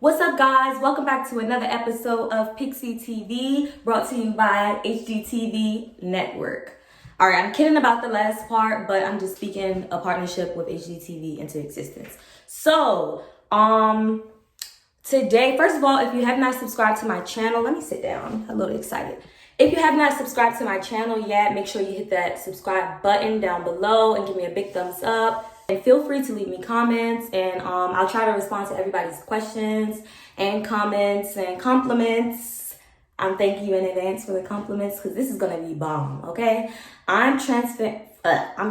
What's up, guys? Welcome back to another episode of Pixie TV, brought to you by HGTV Network. All right, I'm kidding about the last part, but I'm just speaking a partnership with HGTV into existence. So, today, first of all, if you have not subscribed to my channel, let me sit down. I'm a little excited. If you have not subscribed to my channel yet, make sure you hit that subscribe button down below and give me a big thumbs up. And feel free to leave me comments, and I'll try to respond to everybody's questions and comments and compliments. I'm thanking you in advance for the compliments because this is gonna be bomb. Okay, I'm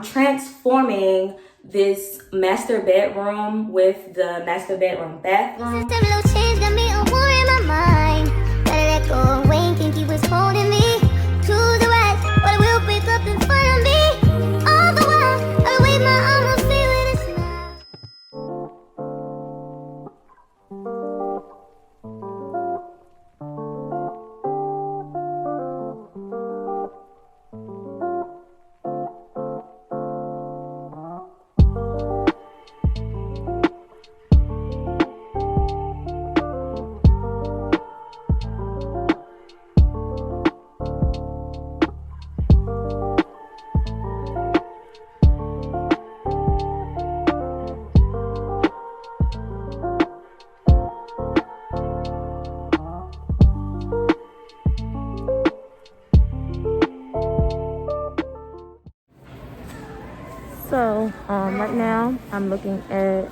transforming this master bedroom with the master bedroom bathroom. So, right now I'm looking at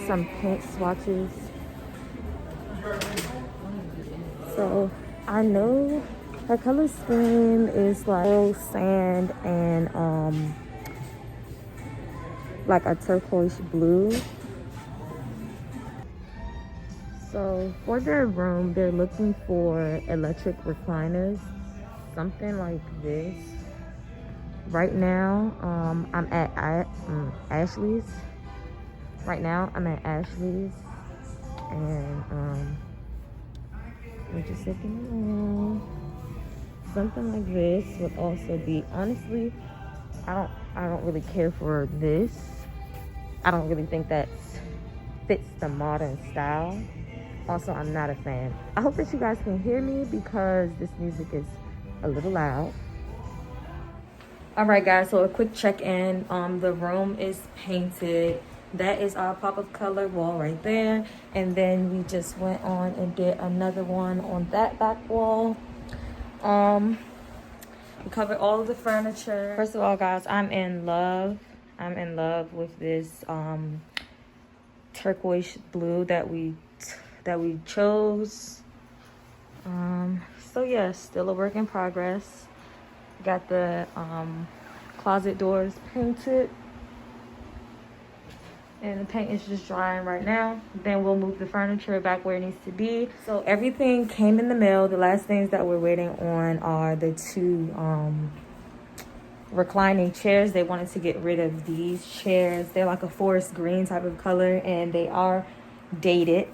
some paint swatches. So, I know her color scheme is like rose sand and like a turquoise blue. So, for their room, they're looking for electric recliners, something like this. Right now, I'm at Ashley's. Right now, I'm at Ashley's, and we're just looking around. Something like this would also be. Honestly, I don't really care for this. I don't really think that fits the modern style. Also, I'm not a fan. I hope that you guys can hear me because this music is a little loud. All right, guys, so a quick check-in. The room is painted. That is our pop of color wall right there. And then we just went on and did another one on that back wall. We covered all of the furniture. First of all, guys, I'm in love. I'm in love with this turquoise blue that we chose. So yeah, still a work in progress. Got the closet doors painted, and the paint is just drying right now. Then we'll move the furniture back where it needs to be. So everything came in the mail. The last things that we're waiting on are the two reclining chairs. They wanted to get rid of these chairs. They're like a forest green type of color, and they are dated.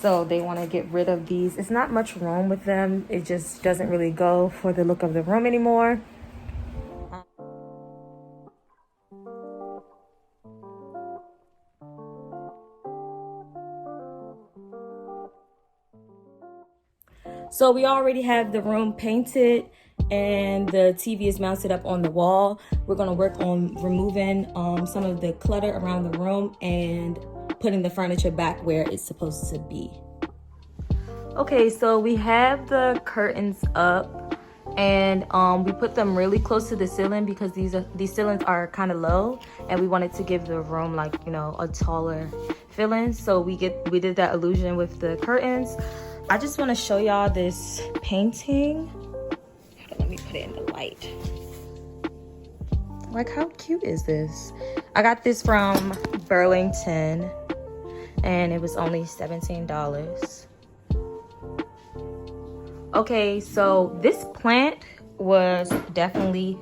So they want to get rid of these. It's not much room with them. It just doesn't really go for the look of the room anymore. So we already have the room painted and the TV is mounted up on the wall. We're going to work on removing some of the clutter around the room and putting the furniture back where it's supposed to be. Okay, so we have the curtains up, and we put them really close to the ceiling because these ceilings are kind of low, and we wanted to give the room, like, you know, a taller feeling. So we did that illusion with the curtains. I just want to show y'all this painting. Let me put it in the light. Like, how cute is this? I got this from Burlington, and it was only $17. Okay, so this plant was definitely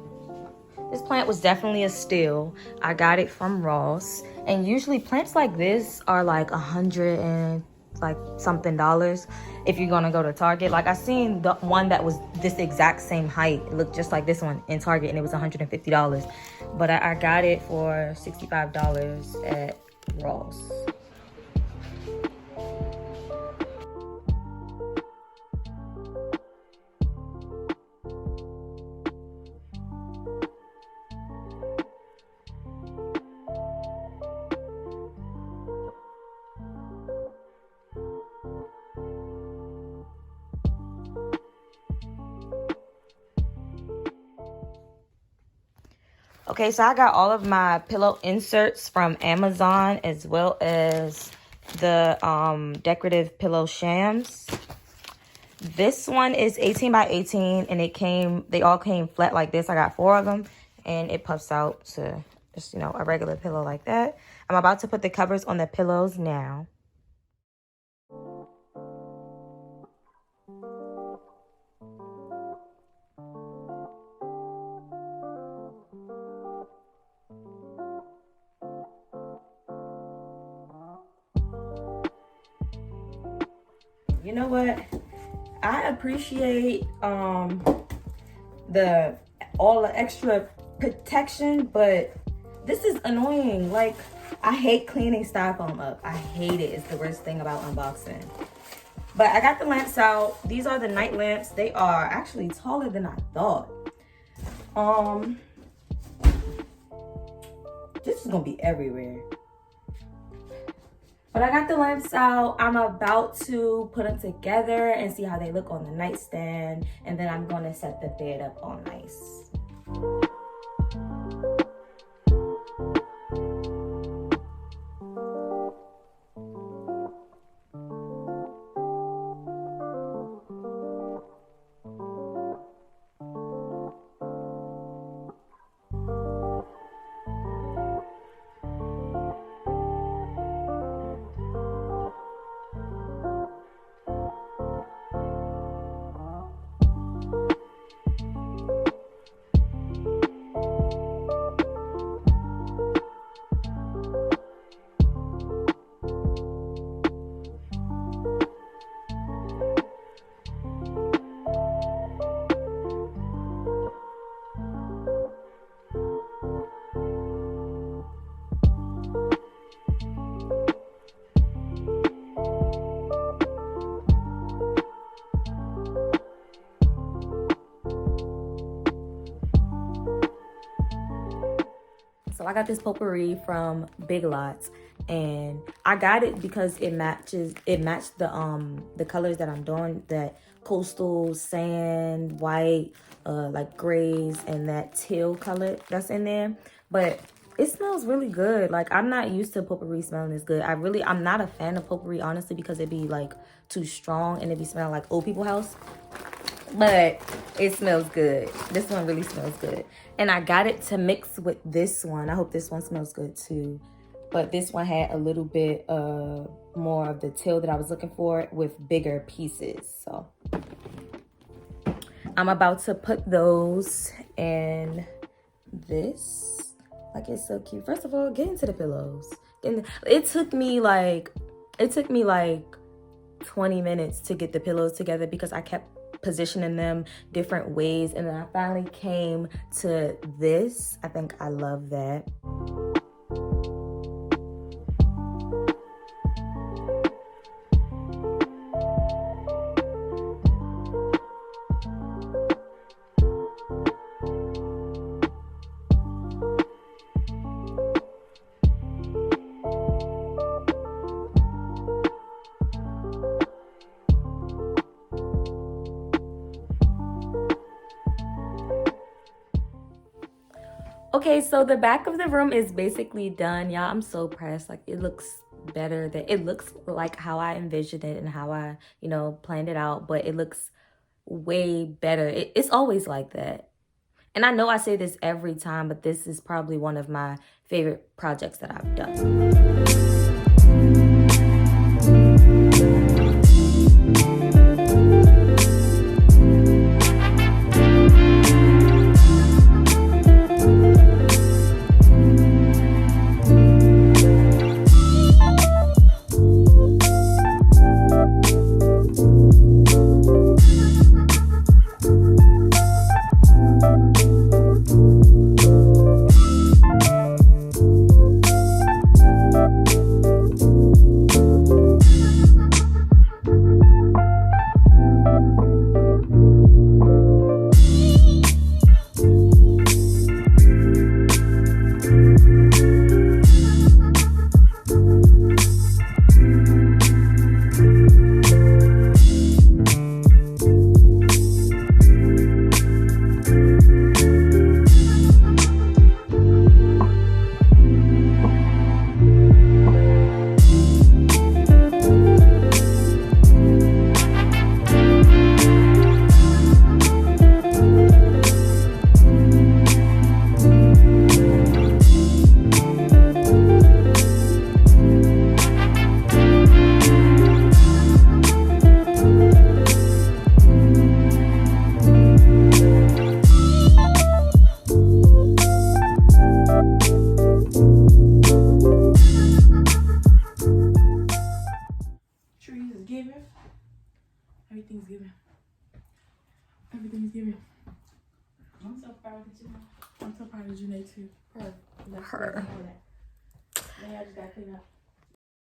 a steal. I got it from Ross, and usually plants like this are like $100 and like something dollars if you're gonna go to Target. Like, I seen the one that was this exact same height, it looked just like this one in Target, and it was $150, but I got it for $65 at Ross. Okay, so I got all of my pillow inserts from Amazon as well as the decorative pillow shams. This one is 18 by 18 and they all came flat like this. I got 4 of them and it puffs out to just, you know, a regular pillow like that. I'm about to put the covers on the pillows now. You know what? I appreciate all the extra protection, but this is annoying. Like, I hate cleaning styrofoam up. I hate it. It's the worst thing about unboxing. But I got the lamps out. These are the night lamps. They are actually taller than I thought. This is gonna be everywhere. But I got the lamps out. I'm about to put them together and see how they look on the nightstand. And then I'm gonna set the bed up all nice. So I got this potpourri from Big Lots, and I got it because it matched the colors that I'm doing, that coastal sand, white, like grays, and that teal color that's in there. But it smells really good. Like, I'm not used to potpourri smelling this good. I'm not a fan of potpourri, honestly, because it be like too strong and it be smelling like old people's house. But it smells good. This one really smells good. And I got it to mix with this one. I hope this one smells good too. But this one had a little bit more of the teal that I was looking for with bigger pieces. So I'm about to put those in this. Like, it's so cute. First of all, get into the pillows. It took me like 20 minutes to get the pillows together because I kept positioning them different ways, and then I finally came to this. I think I love that. Okay, so the back of the room is basically done, y'all. I'm so pressed. Like, it looks better. It looks like how I envisioned it and how I, you know, planned it out, but it looks way better. It's always like that. And I know I say this every time, but this is probably one of my favorite projects that I've done. Everything's given. Everything's given. I'm so proud of you. I'm so proud of Janae too. Her. Now I just gotta clean up.